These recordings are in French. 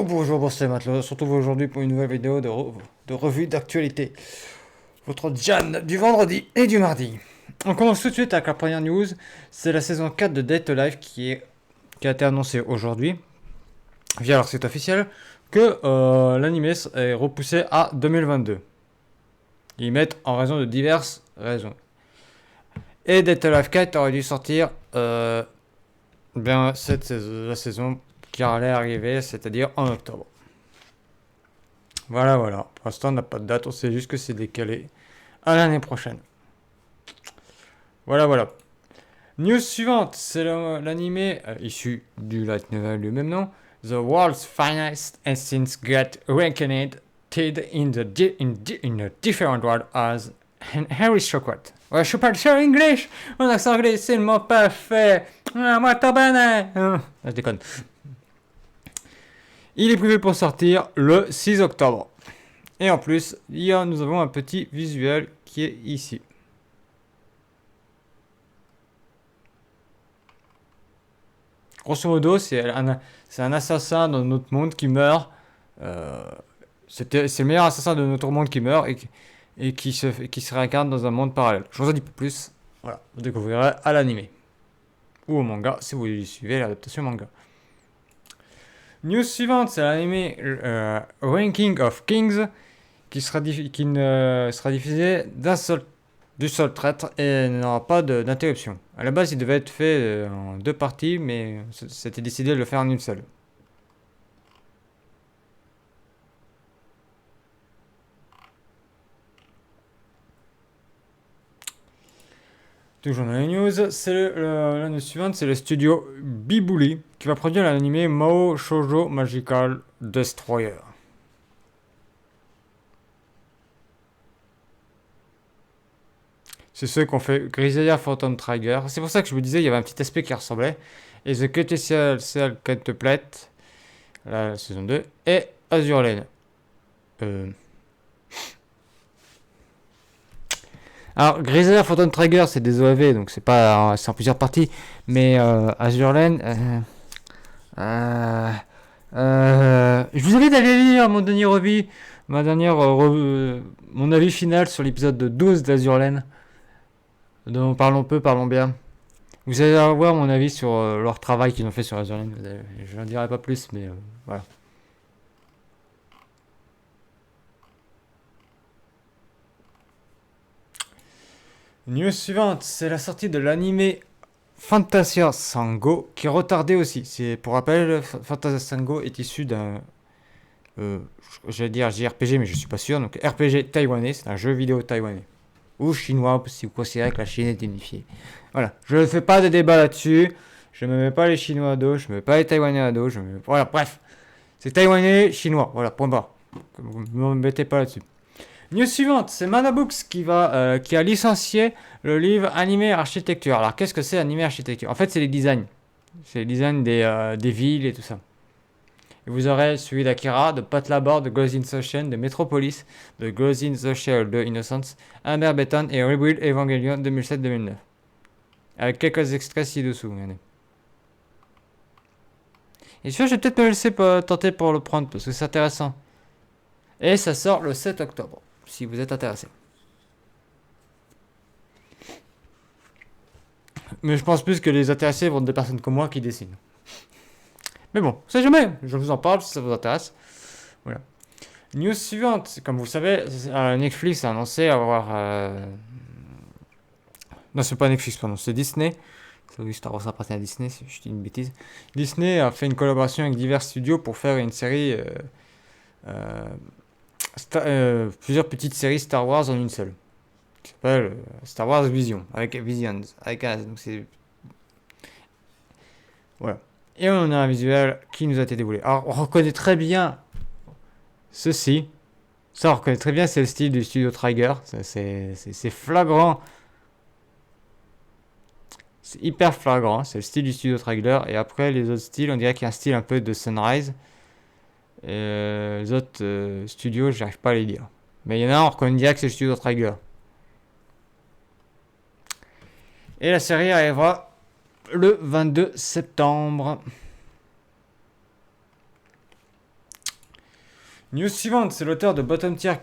bonjour, c'est Matt, on se retrouve aujourd'hui pour une nouvelle vidéo de revue d'actualité. Votre Jan du vendredi et du mardi. On commence tout de suite avec la première news, c'est la saison 4 de Date Life qui a été annoncée aujourd'hui, via leur site officiel, que l'anime est repoussé à 2022. Ils mettent en raison de diverses raisons. Et Date Life 4 aurait dû sortir la saison qui allait arriver, c'est-à-dire en octobre. Voilà. Pour l'instant, on n'a pas de date, on sait juste que c'est décalé à l'année prochaine. Voilà. News suivante, c'est l'animé issu du light novel du même nom, The World's Finest Instincts Get Awakened in a different world as Harry Chocolate. Ouais, je suis pas sûr English. Mon accent anglais, c'est le mot parfait. Moi, t'as bien. Je déconne. Il est prévu pour sortir le 6 octobre. Et en plus, nous avons un petit visuel qui est ici. Grosso modo, c'est un assassin dans notre monde qui meurt. C'est le meilleur assassin de notre monde qui meurt et qui se réincarne dans un monde parallèle. Je vous en dis pas plus. Voilà, vous découvrirez à l'animé. Ou au manga, si vous suivez l'adaptation manga. News suivante, c'est l'animé Ranking of Kings qui ne sera diffusé du seul traître et n'aura pas d'interruption. À la base, il devait être fait en deux parties, mais c'était décidé de le faire en une seule. Toujours dans les news, l'année suivante, c'est le studio Bibuli qui va produire l'animé Mao Shoujo Magical Destroyer. C'est ceux qu'on fait Griseia Phantom Trigger. C'est pour ça que je vous disais, il y avait un petit aspect qui ressemblait. Et The QTCL Plate, la saison 2, et Azure Lane. Alors, Griseia Phantom Trigger, c'est des OAV, donc c'est en plusieurs parties. Mais Azure Lane, je vous invite à aller lire mon dernier revue, mon avis final sur l'épisode 12 d'Azure Lane. Dont parlons peu, parlons bien. Vous allez avoir mon avis sur leur travail qu'ils ont fait sur Azure Lane. Je n'en dirai pas plus, mais voilà. News suivante, c'est la sortie de l'animé Fantasia Sango qui est retardé aussi. Pour rappel, Fantasia Sango est issu d'un j'allais dire JRPG, mais je suis pas sûr. Donc RPG taïwanais, c'est un jeu vidéo taïwanais. Ou chinois, si vous considérez que la Chine est unifiée. Voilà, je ne fais pas de débat là-dessus. Je ne me mets pas les Chinois à dos, je ne me mets pas les Taïwanais à dos. Voilà, bref. C'est taïwanais, chinois. Voilà, point barre. Vous ne m'embêtez pas là-dessus. News suivante, c'est Manabooks qui a licencié le livre Animé Architecture. Alors, qu'est-ce que c'est Animé Architecture? En fait, c'est les designs. C'est les designs des villes et tout ça. Et vous aurez celui d'Akira, de Pat Labor, de Ghost in the Shell, de Metropolis, de Ghost in the Shell, de Innocence, Amber Beton et Rebuild Evangelion 2007-2009. Avec quelques extraits ci-dessous. Regardez. Et sûr, je vais peut-être me laisser tenter pour le prendre parce que c'est intéressant. Et ça sort le 7 octobre, si vous êtes intéressé. Mais je pense plus que les intéressés vont être des personnes comme moi qui dessinent. Mais bon, c'est jamais, je vous en parle si ça vous intéresse. Voilà. News suivante, comme vous le savez, Netflix a annoncé avoir... Non, c'est pas Netflix, pardon, c'est Disney. Oui, Star Wars appartient à Disney, si je dis une bêtise. Disney a fait une collaboration avec divers studios pour faire une série... plusieurs petites séries Star Wars en une seule. Qui s'appelle Star Wars Vision, avec Visions. Donc c'est... Voilà. Et on a un visuel qui nous a été dévoilé. Alors, on reconnaît très bien ceci. Ça, on reconnaît très bien, c'est le style du studio Trigger. C'est flagrant. C'est hyper flagrant. C'est le style du studio Trigger. Et après, les autres styles, on dirait qu'il y a un style un peu de Sunrise. Et les autres studios, j'arrive pas à les lire. Mais il y en a un, on reconnaît direct que c'est le studio Trigger. Et la série arrivera le 22 septembre. News suivante, c'est l'auteur de Bottom Tier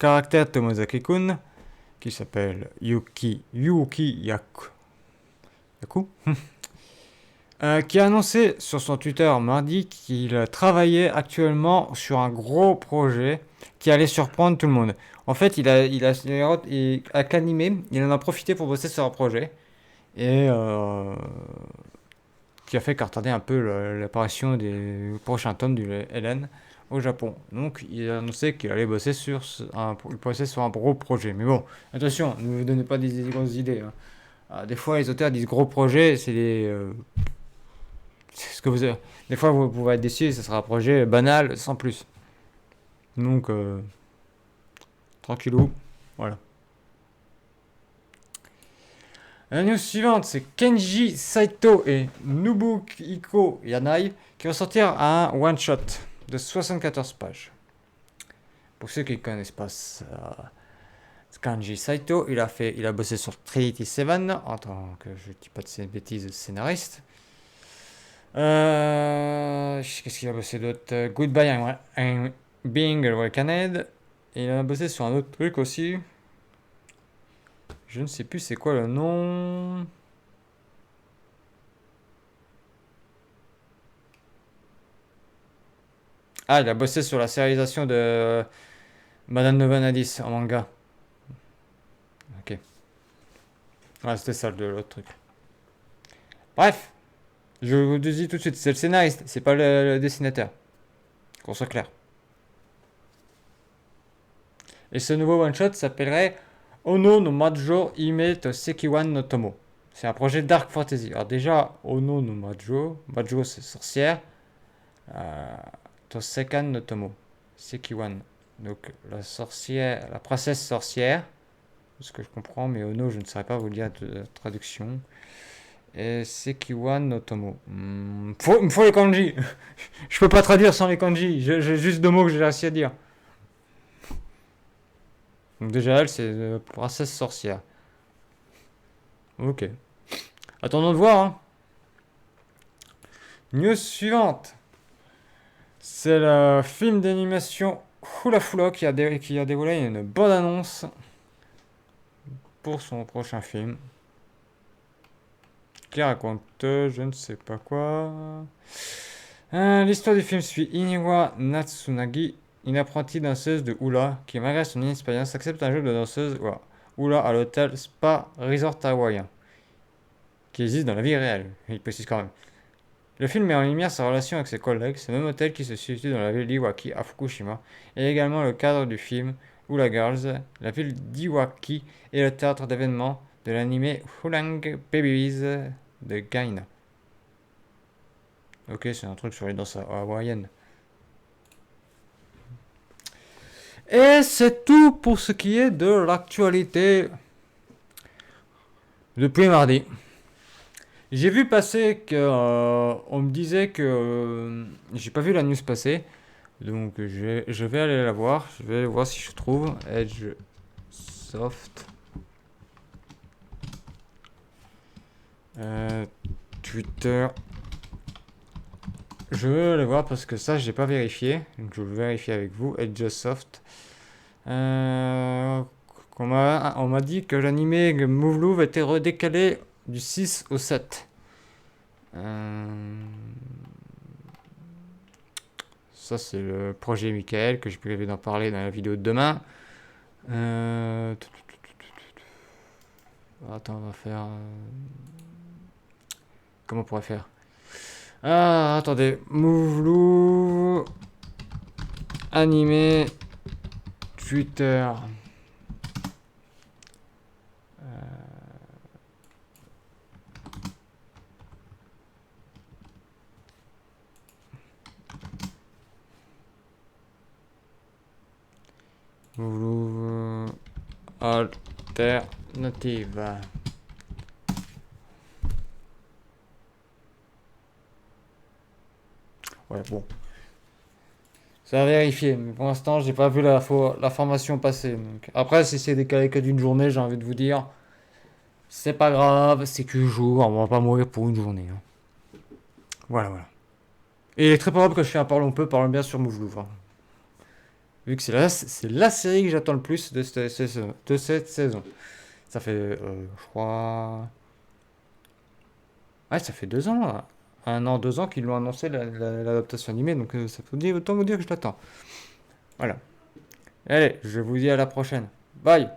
Character Tomozaki-kun, qui s'appelle Yuki Yaku, qui a annoncé sur son Twitter mardi qu'il travaillait actuellement sur un gros projet qui allait surprendre tout le monde. En fait, avec l'animé, il en a profité pour bosser sur un projet et qui a fait retarder un peu l'apparition des prochains tomes du LN au Japon. Donc, il a annoncé qu'il allait bosser sur un gros projet. Mais bon, attention, ne vous donnez pas des grosses idées, hein. Des fois, les auteurs disent gros projet, c'est ce que vous avez. Des fois, vous pouvez être déçu, ce sera un projet banal, sans plus. Donc, tranquillou, voilà. La news suivante, c'est Kenji Saito et Nobuhiko Yanai qui vont sortir un one-shot de 74 pages. Pour ceux qui ne connaissent pas Kenji Saito, il a bossé sur Trinity Seven en tant que, je dis pas de bêtises, scénariste. Qu'est-ce qu'il a bossé d'autre? Goodbye I'm Being Awakened. Et il a bossé sur un autre truc aussi. Je ne sais plus c'est quoi le nom. Ah, il a bossé sur la sérialisation de Madame Novanadis en manga. Ok. Ouais, c'était ça l'autre truc. Bref, je vous le dis tout de suite, c'est le scénariste, c'est pas le dessinateur. Qu'on soit clair. Et ce nouveau one-shot s'appellerait Ono no Majo Hime to Sekiwan no Tomo. C'est un projet Dark Fantasy. Alors déjà, Ono no Majo c'est sorcière, to Sekan no Tomo, Sekiwan. Donc la sorcière, la princesse sorcière, ce que je comprends, mais Ono, je ne saurais pas vous dire de traduction. Et Sekiwan no Tomo. Il me faut les kanji. Je peux pas traduire sans les kanji. J'ai juste deux mots que j'ai réussi à dire. Donc déjà, elle, c'est princesse sorcière. Ok. Attendons de voir, hein. News suivante. C'est le film d'animation Hula Fula qui a dévoilé une bonne annonce pour son prochain film. Qui raconte je ne sais pas quoi. L'histoire du film suit Iniwa Natsunagi, une apprentie danseuse de hula qui, malgré son inexpérience, accepte un jeu de danseuse hula à l'hôtel Spa Resort hawaïen, qui existe dans la vie réelle, il précise quand même. Le film met en lumière sa relation avec ses collègues, ce même hôtel qui se situe dans la ville d'Iwaki à Fukushima, et également le cadre du film Hula Girls. La ville d'Iwaki est le théâtre d'événements de l'anime Hulang Babies de Gaina. Ok, c'est un truc sur les danses hawaïennes. Et c'est tout pour ce qui est de l'actualité depuis mardi. J'ai vu passer que on me disait que j'ai pas vu la news passer, donc je vais aller la voir. Je vais voir si je trouve Edge Soft. Twitter. Je vais aller voir parce que ça j'ai pas vérifié, donc je vais vérifier avec vous. Edge Soft. On m'a dit que l'animé Move était redécalé du 6 au 7. Ça, c'est le projet Michael que je prévu d'en parler dans la vidéo de demain. Attends, on va faire. Comment on pourrait faire? Ah, attendez. Mouvelou. Animé. Twitter. Mouvelou. Alternative. Ouais, bon. Ça va vérifier, mais pour l'instant, j'ai pas vu la formation passer. Donc. Après, si c'est décalé que d'une journée, j'ai envie de vous dire, c'est pas grave, c'est que jour, on va pas mourir pour une journée, hein. Voilà, voilà. Et il est très probable que je fais un parlons bien sur Mouvelouvre, hein. vu que c'est la série que j'attends le plus de cette saison. Ça fait, je crois... Ouais, ça fait 2 ans, là. 1 an, 2 ans qu'ils l'ont annoncé, l'adaptation animée, donc ça peut dire, autant vous dire que je l'attends. Voilà. Allez, je vous dis à la prochaine. Bye!